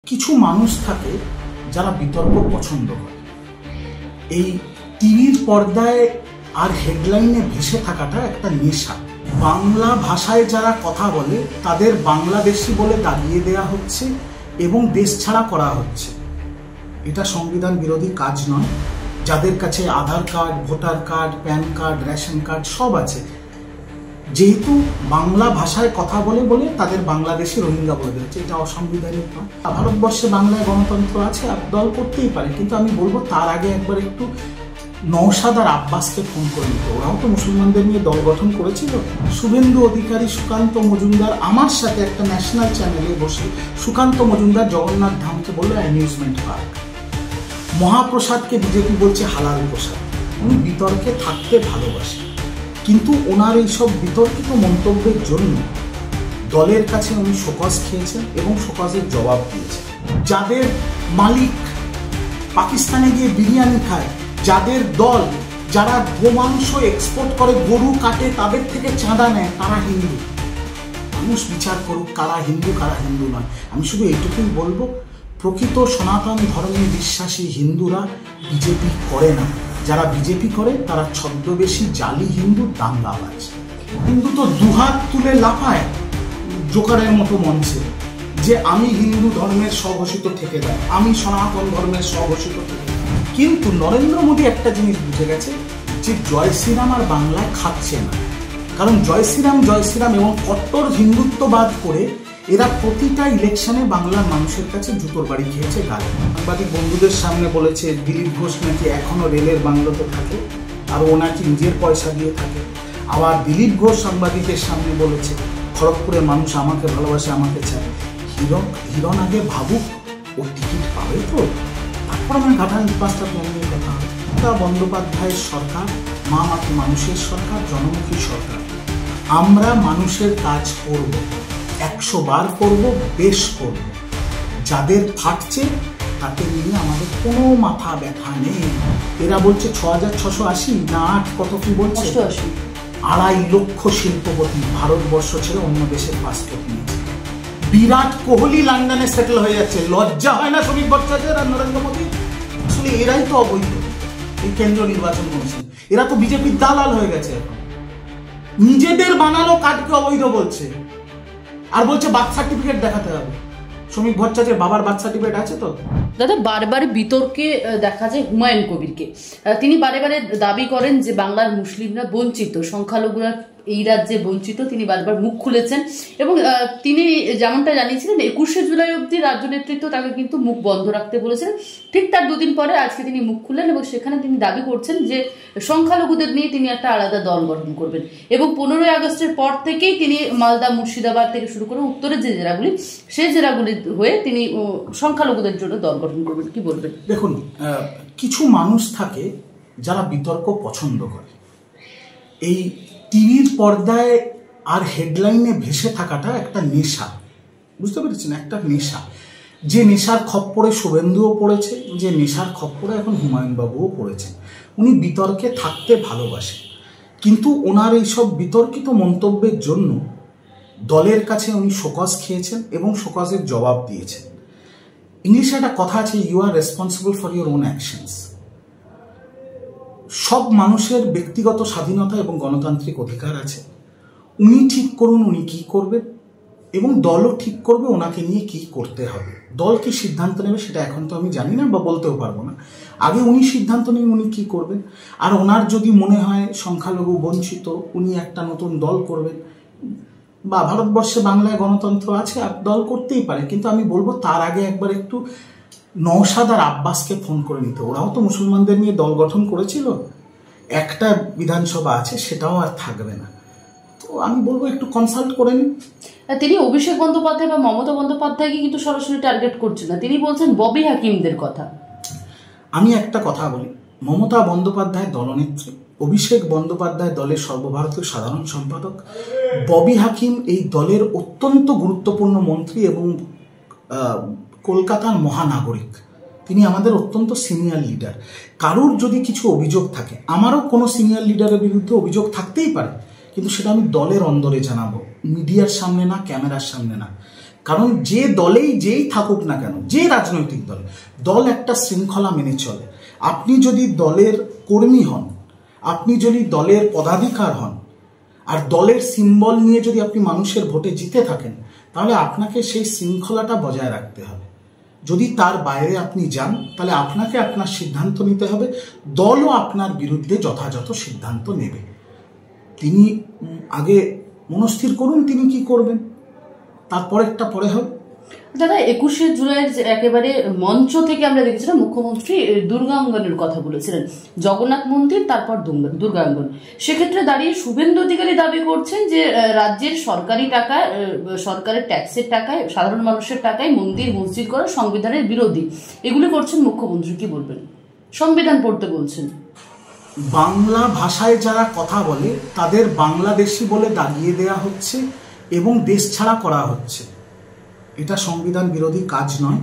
কিছু মানুষ থাকে যারা বিতর্ক পছন্দ করে। এই টিভির পর্দায় আর হেডলাইনে ভেসে থাকাটা একটা নেশা। বাংলা ভাষায় যারা কথা বলে তাদের বাংলাদেশি বলে দাগিয়ে দেয়া হচ্ছে এবং দেশ ছাড়া করা হচ্ছে। এটা সংবিধান বিরোধী কাজ নয়। যাদের কাছে Aadhaar card, voter card, PAN card, ration card সব আছে, যেহেতু বাংলা ভাষায় কথা বলে বলে তাদের বাংলাদেশি রোহিঙ্গা বলে দিচ্ছে, এটা অসাংবিধানিক নয়। ভারতবর্ষে বাংলায় গণতন্ত্র আছে, আর দল করতেই পারে, কিন্তু আমি বলবো তার আগে একবার একটু নওশাদ আর আব্বাসকে ফোন করে নিত। ওরাও তো মুসলমানদের নিয়ে দল গঠন করেছিল। শুভেন্দু অধিকারী, সুকান্ত মজুমদার আমার সাথে একটা ন্যাশনাল চ্যানেলে বসে সুকান্ত মজুমদার জগন্নাথ ধামকে বললো অ্যামিউজমেন্ট পার্ক। মহাপ্রসাদকে বিজেপি বলছে হালাল প্রসাদ। উনি বিতর্কে থাকতে ভালোবাসেন, কিন্তু ওনার এইসব বিতর্কিত মন্তব্যের জন্য দলের কাছে উনি শোকজ খেয়েছেন এবং শোকজের জবাব দিয়েছেন। যাদের মালিক পাকিস্তানে গিয়ে বিরিয়ানি খায়, যাদের দল যারা গোমাংস এক্সপোর্ট করে, গরু কাটে, তাদের থেকে চাঁদা নেয়, তারা হিন্দু। মানুষ বিচার করুক কারা হিন্দু কারা হিন্দু নয়। আমি শুধু এইটুকুই বলবো, প্রকৃত সনাতন ধর্মে বিশ্বাসী হিন্দুরা বিজেপি করে না। যারা বিজেপি করে তারা ছদ্মবেশী জালি হিন্দু, দাঙ্গাবাজ। হিন্দু তো দুহাত তুলে লাফায় জোকারের মতো মঞ্চে যে আমি হিন্দু ধর্মের স্বঘোষিত থেকে দেয়, আমি সনাতন ধর্মের স্বঘোষিত থেকে। কিন্তু নরেন্দ্র মোদী একটা জিনিস বুঝে গেছে যে জয় শ্রীরাম আর বাংলায় খাচ্ছে না। কারণ জয় শ্রীরাম এবং কট্টর হিন্দুত্ববাদ করে এরা প্রতিটা ইলেকশনে বাংলার মানুষের কাছে জুতোর বাড়ি খেয়েছে গালে। সাংবাদিক বন্ধুদের সামনে বলেছে দিলীপ ঘোষ নাকি এখনো রেলের বাংলোতে থাকে আর ও নাকি নিজের পয়সা দিয়ে থাকে। আবার দিলীপ ঘোষ সাংবাদিকের সামনে বলেছে খড়গপুরের মানুষ আমাকে ভালোবাসে, আমাকে চায়। হিরণ আগে ভাবুক ও টিকিট পাবে তো, তারপর আমার ঘাটাল পাঁচটা প্ল্যানের কথা হবে। বন্দ্যোপাধ্যায়ের সরকার মা মাটি মানুষের সরকার, জনমুখী সরকার। আমরা মানুষের কাজ করব, 100 বার করব, বেশ করব। যাদের ফাটছে তাকে নিয়ে আমাদের কোনো মাথা ব্যথা নেই। এরা বলছে 6680 না 8 কত কি বলছে, 2.5 লক্ষ শিল্পপতি ভারতবর্ষ ছেড়ে অন্য দেশের পাসপোর্ট নিয়েছে। বিরাট কোহলি লন্ডনে সেটেল হয়ে যাচ্ছে। লজ্জা হয় না শ্রমিক ভট্টাচার্য আর নরেন্দ্র মোদী? আসলে এরাই তো অবৈধ, এই কেন্দ্রীয় নির্বাচন কমিশন। এরা তো বিজেপির দালাল হয়ে গেছে এখন। নিজেদের বানানো কার্ডকে অবৈধ বলছে আর বলছে বার্থ সার্টিফিকেট দেখাতে হবে। শ্রমিক ভট্টাচার্যের বাবার বার্থ সার্টিফিকেট আছে তো? দাদা, বারবার বিতর্কে দেখা যায় হুমায়ুন কবিরকে। তিনি বারে বারে দাবি করেন যে বাংলার মুসলিমরা বঞ্চিত, সংখ্যালঘুরা এই রাজ্যে বঞ্চিত। তিনি বারবার মুখ খুলেছেন এবং তিনি যেমনটা জানিয়েছিলেন 21শে জুলাই অবধি রাজ্য নেতৃত্ব তাকে কিন্তু মুখ বন্ধ রাখতে বলেছেন। ঠিক তার দুদিন পরে আজকে তিনি মুখ খুললেন এবং সেখানে তিনি দাবি করছেন যে সংখ্যালঘুদের নিয়ে তিনি একটা আলাদা দল গঠন করবেন এবং 15ই আগস্টের পর থেকেই তিনি মালদা, মুর্শিদাবাদ থেকে শুরু করে উত্তরের যে জেলাগুলি, সেই জেলাগুলি হয়ে তিনি সংখ্যালঘুদের জন্য দল গঠন করবেন। কি বলবেন? দেখুন, কিছু মানুষ থাকে যারা বিতর্ক পছন্দ করে। এই টিভির পর্দায় আর হেডলাইনে ভেসে থাকাটা একটা নেশা, বুঝতে পেরেছেন? একটা নেশা, যে নেশার খপ্পরে শুভেন্দুও পড়েছে, যে নেশার খপ্পরে এখন হুমায়ুন বাবুও পড়েছেন। উনি বিতর্কে থাকতে ভালোবাসেন, কিন্তু ওনার এইসব বিতর্কিত মন্তব্যের জন্য দলের কাছে উনি শোকজ খেয়েছেন এবং শোকজের জবাব দিয়েছেন। ইংলিশে একটা কথা আছে, you are responsible for your own actions. সব মানুষের ব্যক্তিগত স্বাধীনতা এবং গণতান্ত্রিক অধিকার আছে। উনি ঠিক করুন উনি কি করবেন, এবং দলও ঠিক করবে ওনাকে নিয়ে কি করতে হবে। দল কি সিদ্ধান্ত নেবে সেটা এখন তো আমি জানি না বা বলতেও পারবো না। আগে উনি সিদ্ধান্ত নিন উনি কি করবেন। আর ওনার যদি মনে হয় সংখ্যালঘু বঞ্চিত, উনি একটা নতুন দল করবেন, বা ভারতবর্ষে বাংলায় গণতন্ত্র আছে আর দল করতেই পারে, কিন্তু আমি বলবো তার আগে একবার একটু নওশাদ আর আব্বাসকে ফোন করে নিতে। ওরাও তো মুসলমানদের নিয়ে দল গঠন করেছিল। একটা বিধানসভা আছে, সেটাও আর থাকবে না। তো আমি বলবো একটু কনসাল্ট করে নিন। তিনি অভিষেক বন্দ্যোপাধ্যায় বা মমতা বন্দ্যোপাধ্যায়কে কিন্তু সরাসরি টার্গেট করছেন না, তিনি বলছেন ববি হাকিমদের কথা। আমি একটা কথা বলি, মমতা বন্দ্যোপাধ্যায় দলনেত্রী, অভিষেক বন্দ্যোপাধ্যায় দলের সর্বভারতীয় সাধারণ সম্পাদক, ববি হাকিম এই দলের অত্যন্ত গুরুত্বপূর্ণ মন্ত্রী এবং কলকাতার মহানাগরিক। তিনি আমাদের অত্যন্ত সিনিয়র লিডার। কারোর যদি কিছু অভিযোগ থাকে, আমারও কোনো সিনিয়র লিডারের বিরুদ্ধে অভিযোগ থাকতেই পারে, কিন্তু সেটা আমি দলের অন্দরে জানাবো, মিডিয়ার সামনে না, ক্যামেরার সামনে না। কারণ যে দলেই যেই থাকুক না কেন, যে রাজনৈতিক দল একটা শৃঙ্খলা মেনে চলে। আপনি যদি দলের কর্মী হন, আপনি যদি দলের পদাধিকার হন, আর দলের সিম্বল নিয়ে যদি আপনি মানুষের ভোটে জিতে থাকেন, তাহলে আপনাকে সেই শৃঙ্খলাটা বজায় রাখতে হবে। যদি তার বাইরে আপনি যান, তাহলে আপনাকে আপনার সিদ্ধান্ত নিতে হবে, দলও আপনার বিরুদ্ধে যথাযথ সিদ্ধান্ত নেবে। তিনি আগে মনস্থির করুন তিনি কি করবেন, তারপরেরটা পরে হবে। দাদা, 21শে জুলাইয়ের একেবারে মঞ্চ থেকে আমরা দেখেছিলাম মুখ্যমন্ত্রী দুর্গাঙ্গনের কথা বলেছিলেন, জগন্নাথ মন্দির তারপর দুর্গাঙ্গন। সেক্ষেত্রে দাঁড়িয়ে শুভেন্দু অধিকারী দাবি করছেন যে রাজ্যের সরকারি টাকায়, সরকারের ট্যাক্সের টাকায়, সাধারণ মানুষের টাকায় মন্দির মসজিদ করা সংবিধানের বিরোধী। এগুলি করছেন মুখ্যমন্ত্রী, কি বলবেন? সংবিধান পড়তে বলছেন। বাংলা ভাষায় যারা কথা বলে তাদের বাংলাদেশি বলে দাগিয়ে দেয়া হচ্ছে এবং দেশ ছাড়া করা হচ্ছে। এটা সংবিধান বিরোধী কাজ নয়।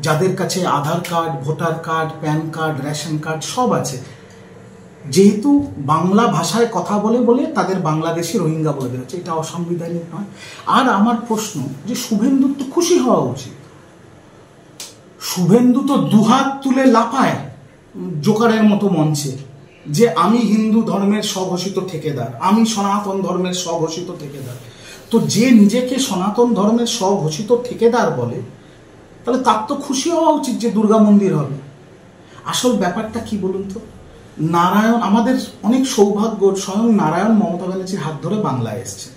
যাদের কাছে Aadhaar card, voter card, PAN card, ration card সব আছে, যেহেতু বাংলা ভাষায় কথা বলে বলে তাদের বাংলাদেশি রোহিঙ্গা বলে দেওয়া হচ্ছে, এটা অসাংবিধানিক নয়। আর আমার প্রশ্ন যে শুভেন্দুর তো খুশি হওয়া উচিত। শুভেন্দু তো দুহাত তুলে লাফায় জোকারের মতো মঞ্চে যে আমি হিন্দু ধর্মের স্বঘোষিত ঠেকেদার, আমি সনাতন ধর্মের স্বঘোষিত ঠেকেদার। তো যে নিজেকে সনাতন ধর্মের স্বঘোষিত ঠেকেদার বলে, তাহলে তার তো খুশি হওয়া উচিত যে দুর্গা মন্দির হবে। আসল ব্যাপারটা কি বলুন তো, নারায়ণ, আমাদের অনেক সৌভাগ্য, স্বয়ং নারায়ণ মমতা ব্যানার্জির হাত ধরে বাংলায় এসছে,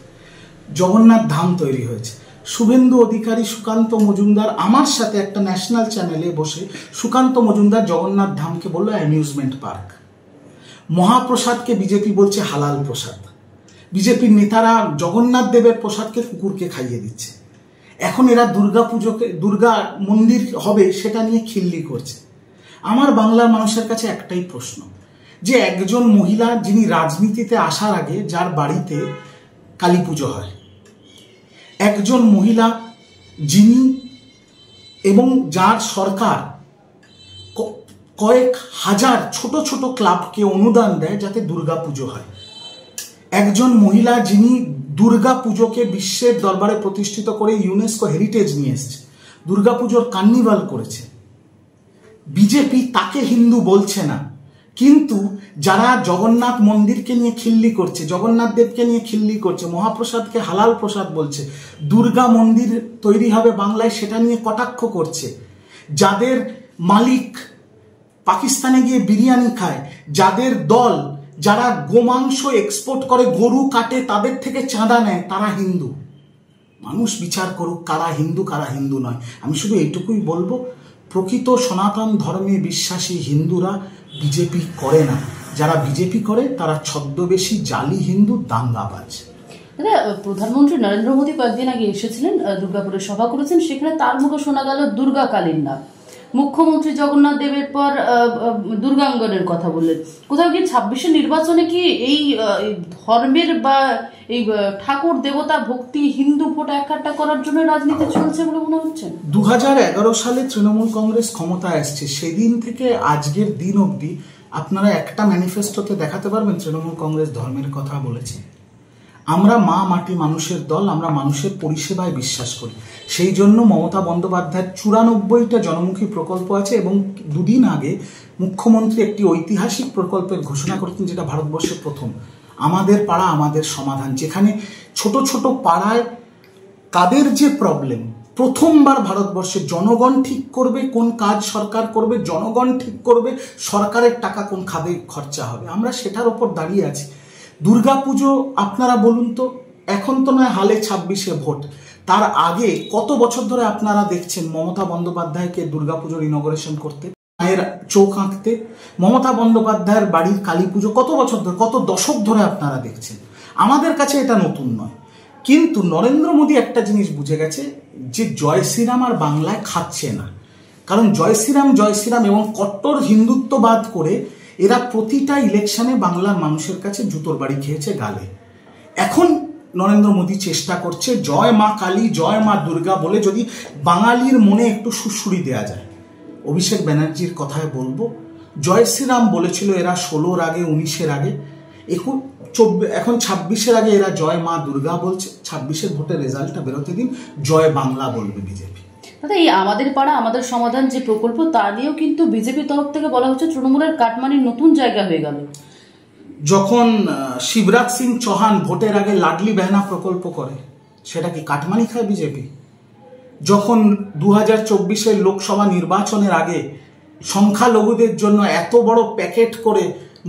জগন্নাথ ধাম তৈরি হয়েছে। শুভেন্দু অধিকারী, সুকান্ত মজুমদার আমার সাথে একটা ন্যাশনাল চ্যানেলে বসে সুকান্ত মজুমদার জগন্নাথ ধামকে বললো অ্যামিউজমেন্ট পার্ক। মহাপ্রসাদকে বিজেপি বলছে হালাল প্রসাদ। বিজেপির নেতারা জগন্নাথ দেবের প্রসাদকে কুকুরকে খাইয়ে দিচ্ছে। এখন এরা দুর্গা মন্দির হবে সেটা নিয়ে খিল্লি করছে। আমার বাংলার মানুষের কাছে একটাই প্রশ্ন, যে একজন মহিলা যিনি রাজনীতিতে আসার আগে যার বাড়িতে কালী পুজো হয়, একজন মহিলা যিনি এবং যার সরকার কয়েক হাজার ছোট ছোট ক্লাবকে অনুদান দেয় যাতে দুর্গা পুজো হয়, একজন মহিলা যিনি দুর্গা পুজোকে বিশ্বের দরবারে প্রতিষ্ঠিত করে ইউনেস্কো হেরিটেজ নিয়ে এসছে, দুর্গা পুজোর কার্নিভাল করেছে, বিজেপি তাকে হিন্দু বলছে না। কিন্তু যারা জগন্নাথ মন্দিরকে নিয়ে খিল্লি করছে, জগন্নাথ দেবকে নিয়ে খিল্লি করছে, মহাপ্রসাদকে হালাল প্রসাদ বলছে, দুর্গা মন্দির তৈরি হবে বাংলায় সেটা নিয়ে কটাক্ষ করছে, যাদের মালিক পাকিস্তানে গিয়ে বিরিয়ানি খায়, যাদের দল যারা গোমাংস এক্সপোর্ট করে, গরু কাটে, তাদের থেকে চাঁদা নেয়, তারা হিন্দু। মানুষ বিচার করুক কারা হিন্দু কারা হিন্দু নয়। আমি শুধু এইটুকুই বলবো, প্রকৃত সনাতন ধর্মে বিশ্বাসী হিন্দুরা বিজেপি করে না। যারা বিজেপি করে তারা ছদ্মবেশী জালি হিন্দু, দাঙ্গাবাজ। প্রধানমন্ত্রী নরেন্দ্র মোদী কয়েকদিন আগে এসেছিলেন, দুর্গাপুরে সভা করেছেন, সেখানে তার মুখে শোনা গেল দুর্গাকালীন নাম। মুখ্যমন্ত্রী জগন্নাথ দেবের পর দুর্গাঙ্গনের কথা বললেন। কোথাও কি 26-এর নির্বাচনে কি এই ধর্মের বা এই ঠাকুর দেবতা ভক্তি হিন্দু ভোট একাট্টা করার জন্য রাজনীতি চলছে বলে মনে হচ্ছে? 2011 সালে তৃণমূল কংগ্রেস ক্ষমতায় আসছে, সেদিন থেকে আজকের দিন অবধি আপনারা একটা ম্যানিফেস্টোতে দেখাতে পারবেন তৃণমূল কংগ্রেস ধর্মের কথা বলেছে? আমরা মা মাটি মানুষের দল, আমরা মানুষের পরিষেবায় বিশ্বাস করি। সেই জন্য মমতা বন্দ্যোপাধ্যায়ের 94টা জনমুখী প্রকল্প আছে এবং দুদিন আগে মুখ্যমন্ত্রী একটি ঐতিহাসিক প্রকল্পের ঘোষণা করেছেন, যেটা ভারতবর্ষের প্রথম, আমাদের পাড়া আমাদের সমাধান, যেখানে ছোট ছোট পাড়ায় তাদের যে প্রবলেম, প্রথমবার ভারতবর্ষে জনগণ ঠিক করবে কোন কাজ সরকার করবে, জনগণ ঠিক করবে সরকারের টাকা কোন খাতে খরচা হবে। আমরা সেটার ওপর দাঁড়িয়ে আছি। দুর্গাপুজো আপনারা বলুন তো, এখন তো নয় হালে 26-এ ভোট, তার আগে কত বছর ধরে আপনারা দেখছেন মমতা বন্দ্যোপাধ্যায়কে দুর্গাপুজোর ইনগরেশন করতে, মায়ের চোখ আঁকতে? মমতা বন্দ্যোপাধ্যায়ের বাড়ির কালী পুজো কত বছর ধরে, কত দশক ধরে আপনারা দেখছেন। আমাদের কাছে এটা নতুন নয়। কিন্তু নরেন্দ্র মোদী একটা জিনিস বুঝে গেছে, যে জয় শ্রীরাম আর বাংলায় খাচ্ছে না। কারণ জয় শ্রীরাম এবং কট্টর হিন্দুত্ববাদ করে এরা প্রতিটা ইলেকশনে বাংলার মানুষের কাছে জুতোর বাড়ি খেয়েছে গালে। এখন নরেন্দ্র মোদী চেষ্টা করছে জয় মা কালী, জয় মা দুর্গা বলে যদি বাঙালির মনে একটু সুড়সুড়ি দেয়া যায়। অভিষেক ব্যানার্জির কথায় বলবো, জয় শ্রীরাম বলেছিল এরা 16-র আগে, 19-এর আগে। এখন এখন 26-এর আগে এরা জয় মা দুর্গা বলছে, 26-এর ভোটের রেজাল্টটা বেরোতে দিন, জয় বাংলা বলবে বিজেপি। দাদা, এই আমাদের পাড়া আমাদের সমাধান যে প্রকল্প, তা নিয়েও কিন্তু বিজেপির তরফ থেকে বলা হচ্ছে তৃণমূলের কাটমানির নতুন জায়গা হয়ে গেল। যখন শিবরাজ সিং চৌহান ভোটের আগে লাডলি বেহনা প্রকল্প করে, সেটা কি কাটমানি খায় বিজেপি? যখন 2024-এর লোকসভা নির্বাচনের আগে সংখ্যালঘুদের জন্য এত বড় প্যাকেট করে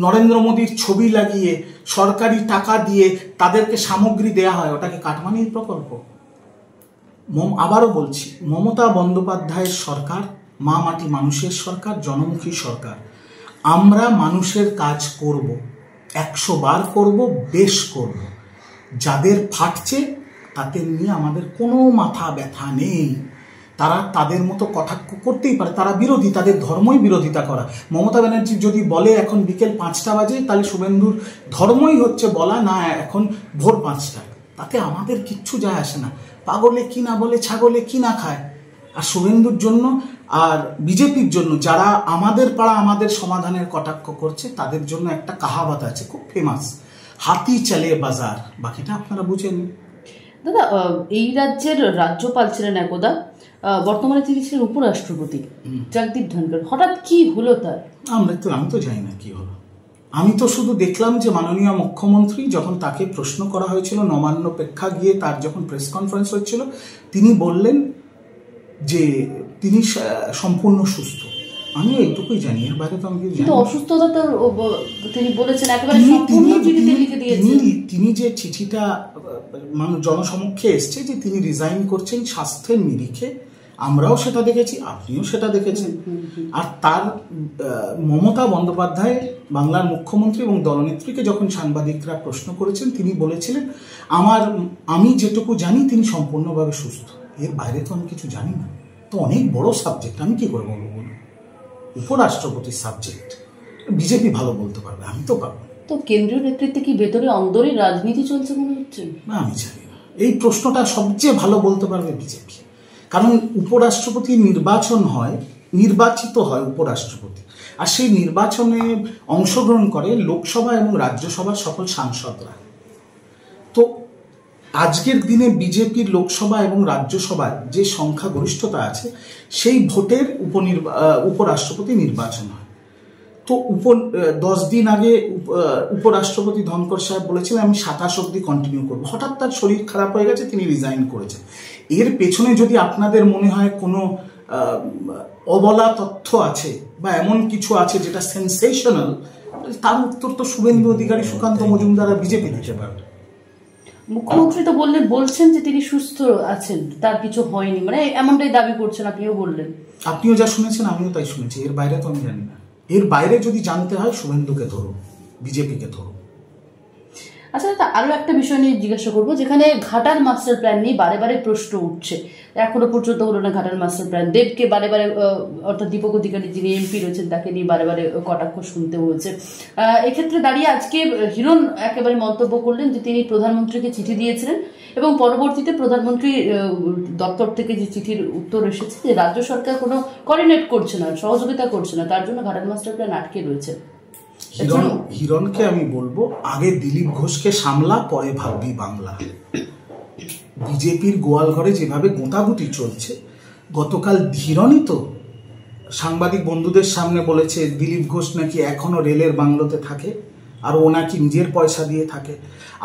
নরেন্দ্র মোদীর ছবি লাগিয়ে সরকারি টাকা দিয়ে তাদেরকে সামগ্রী দেয়া হয়, ওটাকে কাটমানির প্রকল্প? আবারও বলছি, মমতা বন্দ্যোপাধ্যায়ের সরকার মা মাটি মানুষের সরকার, জনমুখী সরকার। আমরা মানুষের কাজ করব, 100 বার করব, বেশ করব। যাদের ফাটছে তাদের নিয়ে আমাদের কোনো মাথা ব্যথা নেই। তারা তাদের মতো কটাক্ষ করতেই পারে, তারা বিরোধী, তাদের ধর্মই বিরোধিতা করা। মমতা ব্যানার্জি যদি বলে এখন বিকেল 5টা বাজে, তাহলে শুভেন্দুর ধর্মই হচ্ছে বলা না এখন ভোর 5টা, তাতে আমাদের কিচ্ছু যায় আসে না। পাগলে কি না বলে, ছাগলে কি না খায়। আর শুভেন্দুর জন্য আর বিজেপির জন্য, যারা আমাদের পাড়া আমাদের সমাধানের কটাক্ষ করছে, তাদের জন্য একটা কাহাবত আছে খুব ফেমাস, হাতি চলে বাজার। বাকিটা আপনারা বুঝেন। দাদা, এই রাজ্যের রাজ্যপাল ছিলেন একদা, বর্তমানে তিনি ছিলেন উপরাষ্ট্রপতি জগদীপ ধনখড়। হঠাৎ কি হলো তার? আমি তো জানি না কি হলো। আমি তো শুধু দেখলাম যে মাননীয় মুখ্যমন্ত্রী যখন তাকে প্রশ্ন করা হয়েছিল নবান্ন প্রেক্ষাগৃহে, তার যখন প্রেস কনফারেন্স হচ্ছিল, তিনি বললেন যে তিনি সম্পূর্ণ সুস্থ। আমি এইটুকুই জানি, এর বাইরে তো আমি কিছু জানি না। অসুস্থতা তো তিনি বলেছেন একেবারে সম্পূর্ণ চিঠিতে লিখে দিয়েছেন। তিনি যে চিঠিটা জনসমক্ষে এসছে যে তিনি রিজাইন করছেন স্বাস্থ্যের নিরিখে, আমরাও সেটা দেখেছি, আপনিও সেটা দেখেছেন। আর তার মমতা বন্দ্যোপাধ্যায় বাংলার মুখ্যমন্ত্রী এবং দলনেত্রীকে যখন সাংবাদিকরা প্রশ্ন করেছেন, তিনি বলেছিলেন আমি যেটুকু জানি তিনি সম্পূর্ণভাবে সুস্থ। এর বাইরে তো আমি কিছু জানি না। তো অনেক বড় সাবজেক্ট, আমি কি করে বলবো বলুন? উপরাষ্ট্রপতির সাবজেক্ট বিজেপি ভালো বলতে পারবে, আমি তো পারবো। তো কেন্দ্রীয় নেতৃত্বে কি ভেতরে অন্দরের রাজনীতি চলছে মনে হচ্ছে? না, আমি জানি না। এই প্রশ্নটা সবচেয়ে ভালো বলতে পারবে বিজেপি, কারণ উপরাষ্ট্রপতি নির্বাচিত হয় উপরাষ্ট্রপতি, আর সেই নির্বাচনে অংশগ্রহণ করে লোকসভা এবং রাজ্যসভার সকল সাংসদরা। তো আজকের দিনে বিজেপির লোকসভা এবং রাজ্যসভায় যে সংখ্যাগরিষ্ঠতা আছে, সেই ভোটের উপরাষ্ট্রপতি নির্বাচন হয়। তো 10 দিন আগে উপরাষ্ট্রপতি ধনখড় সাহেব বলেছিলেন আমি 27 অব্দি কন্টিনিউ করবো। হঠাৎ তার শরীর খারাপ হয়ে গেছে, তিনি রিজাইন করেছেন। এর পেছনে যদি আপনাদের মনে হয় কোনো অবলা তথ্য আছে বা এমন কিছু আছে যেটা সেন্সেশনাল, তার উত্তর তো শুভেন্দু অধিকারী, সুকান্ত মজুমদার আর বিজেপি দিতে পারবে। মুখ্যমন্ত্রী তো বলছেন যে তিনি সুস্থ আছেন, তার কিছু হয়নি, মানে এমনটাই দাবি করছেন, আপনিও বললেন। আপনিও যা শুনেছেন আমিও তাই শুনেছি, এর বাইরে তো আমি জানি না। এর বাইরে যদি জানতে হয় শুভেন্দুকে ধরুন, বিজেপিকে ধরুন। আচ্ছা দাদা, আরো একটা বিষয় নিয়ে জিজ্ঞাসা করবো, যেখানে ঘাটাল মাস্টার প্ল্যান নিয়ে বারে বারে প্রশ্ন উঠছে, এখনো পর্যন্ত হলো না ঘাটাল মাস্টার প্ল্যান। দেবকে বারে বারে, অর্থাৎ দীপক অধিকারী যিনি এমপি রয়েছেন, তাকে নিয়ে বারে বারে কটাক্ষ শুনতে হয়েছে। এক্ষেত্রে দাঁড়িয়ে আজকে হিরণ একেবারে মন্তব্য করলেন যে তিনি প্রধানমন্ত্রীকে চিঠি দিয়েছিলেন এবং পরবর্তীতে প্রধানমন্ত্রী দপ্তর থেকে যে চিঠির উত্তর এসেছে যে রাজ্য সরকার কোনো কোঅর্ডিনেট করছে না, সহযোগিতা করছে না, তার জন্য ঘাটাল মাস্টার প্ল্যান আটকে রয়েছে। হিরণকে আমি বলবো, আগে দিলীপ ঘোষকে সামলা, পরে ভাববি বাংলা। বিজেপির গোয়ালঘরে যেভাবে গোঁতাগুতি চলছে, গতকাল হিরণই তো সাংবাদিক বন্ধুদের সামনে বলেছে দিলীপ ঘোষ নাকি এখনো রেলের বাংলোতে থাকে আর ও নাকি নিজের পয়সা দিয়ে থাকে।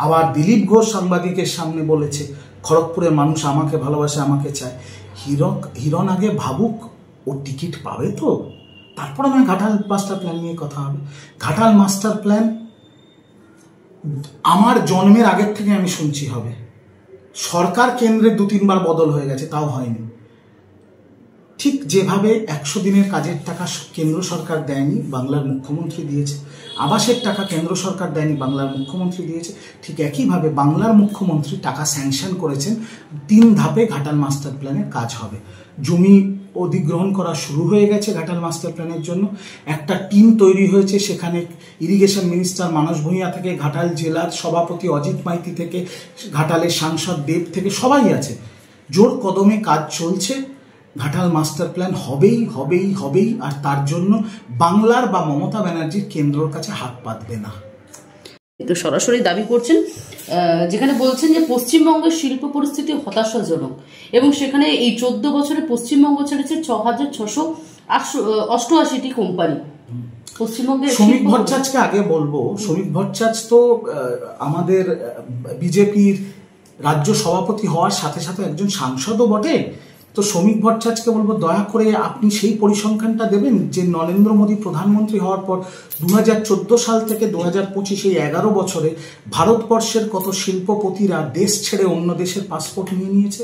আবার দিলীপ ঘোষ সাংবাদিকের সামনে বলেছে খড়গপুরের মানুষ আমাকে ভালোবাসে, আমাকে চায়। হিরণ আগে ভাবুক ও টিকিট পাবে তো, তারপর আমি ঘাটাল মাস্টার প্ল্যান নিয়ে কথা হবে। ঘাটাল মাস্টার প্ল্যান আমার জন্মের আগের থেকে আমি শুনছি হবে। সরকার কেন্দ্রে 2-3 বার বদল হয়ে গেছে, তাও হয়নি। ঠিক যেভাবে 100 দিনের কাজের টাকা কেন্দ্র সরকার দেয়নি, বাংলার মুখ্যমন্ত্রী দিয়েছে। আবাসের টাকা কেন্দ্র সরকার দেয়নি, বাংলার মুখ্যমন্ত্রী দিয়েছে। ঠিক একইভাবে বাংলার মুখ্যমন্ত্রী টাকা স্যাংশন করেছেন। 3 ধাপে ঘাটাল মাস্টার প্ল্যানের কাজ হবে। জমি অধিগ্রহণ করা শুরু হয়ে গেছে ঘাটাল মাস্টার প্ল্যানের জন্য। একটা টিম তৈরি হয়েছে, সেখানে ইরিগেশন মিনিস্টার মানস ভূঁইয়া থেকে, ঘাটাল জেলার সভাপতি অজিত মাইতি থেকে, ঘাটালের সাংসদ দেব থেকে, সবাই আছে। জোর কদমে কাজ চলছে। ঘাটাল মাস্টার প্ল্যান হবেই হবেই হবেই, আর তার জন্য বাংলার বা মমতা ব্যানার্জির কেন্দ্রের কাছে হাত পাতবে না। সরাসরি দাবি করছেন, যেখানে বলছেন যে পশ্চিমবঙ্গের শিল্প পরিস্থিতি হতাশাজনক এবং সেখানে এই 14 বছরে পশ্চিমবঙ্গ ছেড়েছে 6,688টি কোম্পানি। পশ্চিমবঙ্গের শ্রমিক ভট্টাচার্যকে আগে বলবো, শ্রমিক ভট্টাচার্য তো আমাদের বিজেপির রাজ্য সভাপতি হওয়ার সাথে সাথে একজন সাংসদও বটে। তো শ্রমিক ভট্টাচার্যকে বলবো, দয়া করে আপনি সেই পরিসংখ্যানটা দেবেন যে নরেন্দ্র মোদী প্রধানমন্ত্রী হওয়ার পর 2014 সাল থেকে 2025 এই 11 বছরে ভারতবর্ষের কত শিল্পপতিরা দেশ ছেড়ে অন্য দেশের পাসপোর্ট নিয়ে নিয়েছে।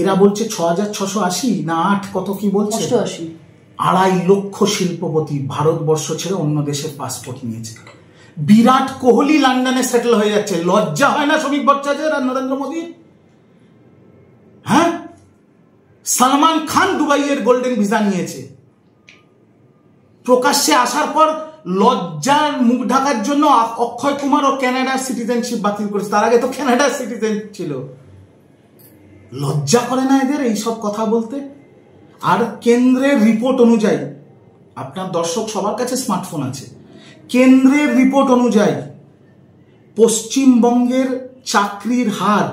এরা বলছে 6,680 না 8 কত কি বলছে, 2.5 লক্ষ শিল্পপতি ভারতবর্ষ ছেড়ে অন্য দেশের পাসপোর্ট নিয়েছে। বিরাট কোহলি লন্ডনে সেটেল হয়ে যাচ্ছে, লজ্জা হয় না শ্রমিক ভট্টাচার্যের আর নরেন্দ্র মোদীর? হ্যাঁ, সালমান খান দুবাইয়ের গোল্ডেন ভিসা নিয়েছে। প্রকাশ্যে আসার পর লজ্জার মুখ ঢাকার জন্য অক্ষয় কুমার ও কানাডার সিটিজেনশিপ বাতিল করেছে। তার আগে তো কানাডার সিটিজেন ছিল। লজ্জা করে না এদের এইসব কথা বলতে? আর কেন্দ্রের রিপোর্ট অনুযায়ী, আপনার দর্শক সবার কাছে স্মার্টফোন আছে, কেন্দ্রের রিপোর্ট অনুযায়ী পশ্চিমবঙ্গের চাকরির হার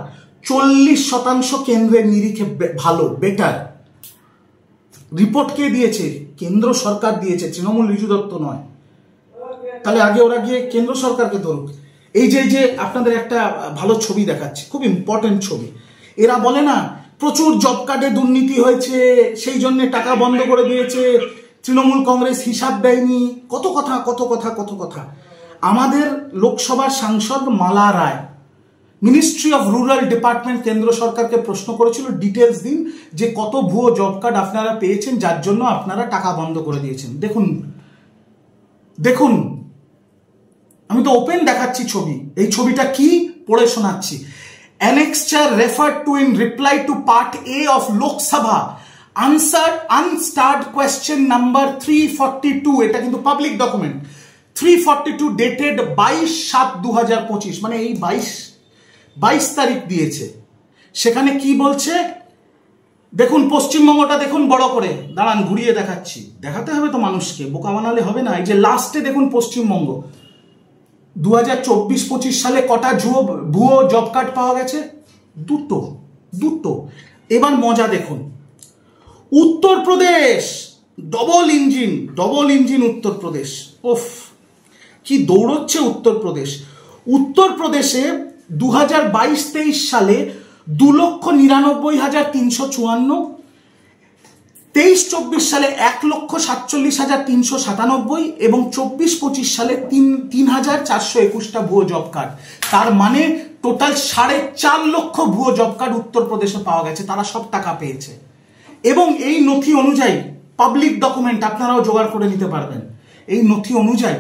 40% কেন্দ্রের নিরিখে ভালো, বেটার। রিপোর্ট কে দিয়েছে? কেন্দ্র সরকার দিয়েছে, তৃণমূল রিজু দত্ত নয়। তাহলে আগে ওরা গিয়ে কেন্দ্র সরকারকে ধরুক। এই যে আপনাদের একটা ভালো ছবি দেখাচ্ছি, খুব ইম্পর্টেন্ট ছবি। এরা বলে না প্রচুর জব কার্ডে দুর্নীতি হয়েছে, সেই জন্য টাকা বন্ধ করে দিয়েছে, তৃণমূল কংগ্রেস হিসাব দেয়নি, কত কথা। আমাদের লোকসভার সাংসদ মালা রায় মিনিস্ট্রি অফ রুরাল ডিপার্টমেন্ট কেন্দ্র সরকারকে প্রশ্ন করেছিল, ডিটেলস দিন যে কত ভুয়ো জব কার্ড আপনারা পেয়েছেন যার জন্য আপনারা টাকা বন্ধ করে দিয়েছেন। দেখুন আমি তো ওপেন দেখাচ্ছি ছবি। এই ছবিটা কি পড়ে শোনাচ্ছি। Annexure referred to in reply to part A of Lok Sabha answered unstarred question number 342, এটা কিন্তু পাবলিক ডকুমেন্ট, 342 ডেটেড 22/7/2025, মানে এই 22 তারিখ দিয়েছে। সেখানে কি বলছে দেখুন, পশ্চিমবঙ্গটা দেখুন বড় করে, দাঁড়ান ঘুরিয়ে দেখাচ্ছি, দেখাতে হবে তো মানুষকে, বোকা বানালে হবে না। এই যে লাস্টে দেখুন পশ্চিমবঙ্গ 2024-25 সালে কটা ভুয়ো জব কার্ড পাওয়া গেছে? দুটো। এবার মজা দেখুন, উত্তরপ্রদেশ ডবল ইঞ্জিন উত্তরপ্রদেশ, ওফ কি দৌড়চ্ছে উত্তরপ্রদেশে 2022-23 সালে 2,99,354, 23-24 সালে 1,47,397 এবং 24-25 সালে 3,421টা ভুয়ো জব কার্ড। তার মানে টোটাল 4.5 লক্ষ ভুয়ো জব কার্ড উত্তরপ্রদেশে পাওয়া গেছে। তারা সব টাকা পেয়েছে। এবং এই নথি অনুযায়ী, পাবলিক ডকুমেন্ট, আপনারাও জোগাড় করে নিতে পারবেন, এই নথি অনুযায়ী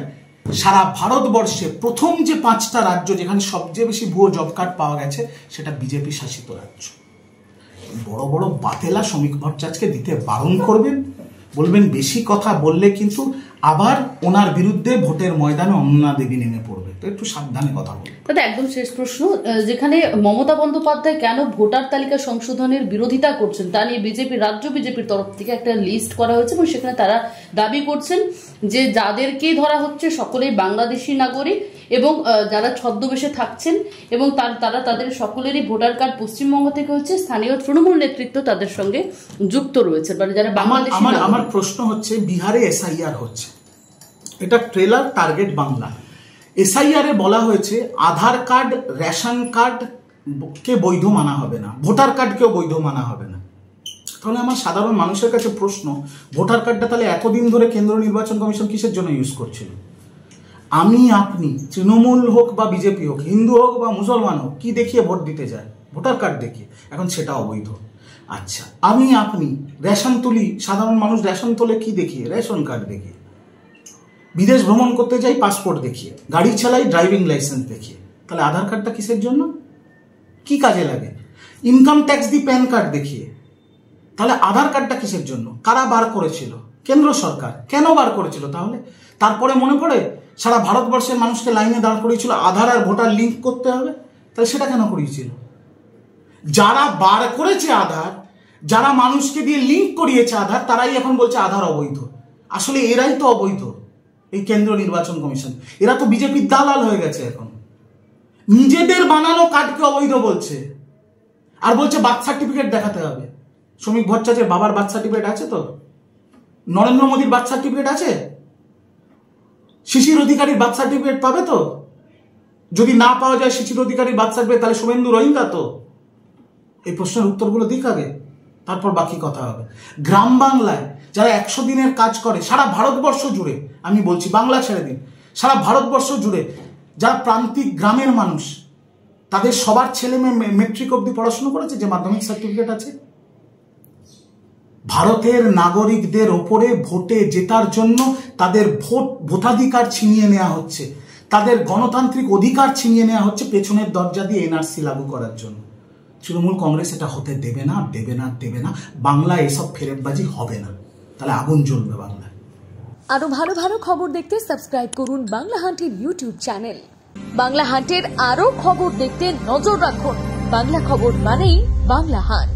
সারা ভারতবর্ষে প্রথম যে 5টা রাজ্য যেখানে সবচেয়ে বেশি ভুয়ো জব কার্ড পাওয়া গেছে সেটা বিজেপি শাসিত রাজ্য। বড় বড় বাতেলা শ্রমিক ভট্টাচার্যকে দিতে বারণ করবেন, বলবেন বেশি কথা বললে কিন্তু আবার ওনার বিরুদ্ধে ভোটের ময়দানে অন্না দেবী নেমে পড়বে। তো একটু সাবধানে কথা বলবেন। দাদা একদম শেষ প্রশ্ন, যেখানে মমতা বন্দ্যোপাধ্যায় কেন ভোটার তালিকা সংশোধনের বিরোধিতা করছেন তা নিয়ে রাজ্য বিজেপির তরফ থেকে একটা লিস্ট করা হয়েছে এবং সেখানে তারা দাবি করছেন যে যাদেরকে ধরা হচ্ছে সকলেই বাংলাদেশি নাগরিক এবং যারা ছদ্মবেশে থাকছেন এবং তারা তাদের সকলেরই ভোটার কার্ড পশ্চিমবঙ্গ থেকে হচ্ছে, স্থানীয় তৃণমূল নেতৃত্ব তাদের সঙ্গে যুক্ত রয়েছে, মানে যারা বাংলাদেশি। আমার প্রশ্ন হচ্ছে, বিহারে এসআইআর হচ্ছে, এটা ট্রেলার টার্গেট বাংলা। এসআইআর এ বলা হয়েছে আধার কার্ড, রেশন কার্ড কে বৈধ মানা হবে না, ভোটার কার্ডকেও বৈধ মানা হবে না। তাহলে আমার সাধারণ মানুষের কাছে প্রশ্ন, ভোটার কার্ডটা তাহলে এতদিন ধরে কেন্দ্র নির্বাচন কমিশন কিসের জন্য ইউজ করছিল? আমি আপনি তৃণমূল হোক বা বিজেপি হোক, হিন্দু হোক বা মুসলমান হোক, কি দেখিয়ে ভোট দিতে যায়? ভোটার কার্ড দেখিয়ে। এখন সেটা অবৈধ। আচ্ছা, আমি আপনি রেশন তুলি, সাধারণ মানুষ রেশন তোলে কি দেখিয়ে? রেশন কার্ড দেখিয়ে। বিদেশ ভ্রমণ করতে যাই পাসপোর্ট দেখিয়ে, গাড়ি চালাই ড্রাইভিং লাইসেন্স দেখিয়ে। তাহলে আধার কার্ডটা কিসের জন্য, কি কাজে লাগে? ইনকাম ট্যাক্স দি প্যান কার্ড দেখিয়ে। তাহলে আধার কার্ডটা কিসের জন্য? কারা বার করেছিল? কেন্দ্র সরকার। কেন বার করেছিল তাহলে? তারপরে মনে পড়ে সারা ভারতবর্ষের মানুষকে লাইনে দাঁড় করিয়েছিল আধার আর ভোটার লিঙ্ক করতে হবে। তাহলে সেটা কেন করিয়েছিল? যারা বার করেছে আধার, যারা মানুষকে দিয়ে লিঙ্ক করিয়েছে আধার, তারাই এখন বলছে আধার অবৈধ। আসলে এরাই তো অবৈধ। এই কেন্দ্রীয় নির্বাচন কমিশন। এরা তো বিজেপির দালাল হয়ে গেছে এখন, নিজেদের বানানো কার্ডকে অবৈধ বলছে, আর বলছে বার্থ সার্টিফিকেট দেখাতে হবে। শ্রমিক ভট্টাচার্যের বাবার বার্থ সার্টিফিকেট আছে তো? নরেন্দ্র মোদীর বার্থ সার্টিফিকেট আছে? শিশির অধিকারীর বার্থ সার্টিফিকেট পাবে তো? যদি না পাওয়া যায় শিশির অধিকারীর বার্থ সার্টিফিকেট, তাহলে শুভেন্দু রোহিঙ্গা তো? এই প্রশ্নের উত্তরগুলো দিক আগে, তারপর বাকি কথা হবে। গ্রাম বাংলায় যারা 100 দিনের কাজ করে সারা ভারতবর্ষ জুড়ে, আমি বলছি বাংলা ছেড়ে দিন, সারা ভারতবর্ষ জুড়ে যারা প্রান্তিক গ্রামের মানুষ, তাদের সবার ছেলে মেয়ে মেট্রিক অবধি পড়াশোনা করেছে, যে মাধ্যমিক সার্টিফিকেট আছে। ভারতের নাগরিকদের ওপরে ভোটে জেতার জন্য তাদের ভোটাধিকার ছিনিয়ে নেওয়া হচ্ছে, তাদের গণতান্ত্রিক অধিকার ছিনিয়ে নেওয়া হচ্ছে পেছনের দরজা দিয়ে এনআরসি লাগু করার জন্য। তৃণমূল কংগ্রেস এটা হতে দেবে না, দেবে না, দেবে না। বাংলায় এসব ফেরেববাজি হবে না, তাহলে আগুন জ্বলবে বাংলায়। আরো ভালো ভালো খবর দেখতে সাবস্ক্রাইব করুন বাংলা হান্টের ইউটিউব চ্যানেল। বাংলা হান্টের আরো খবর দেখতে নজর রাখুন। বাংলা খবর মানেই বাংলা হান্ট।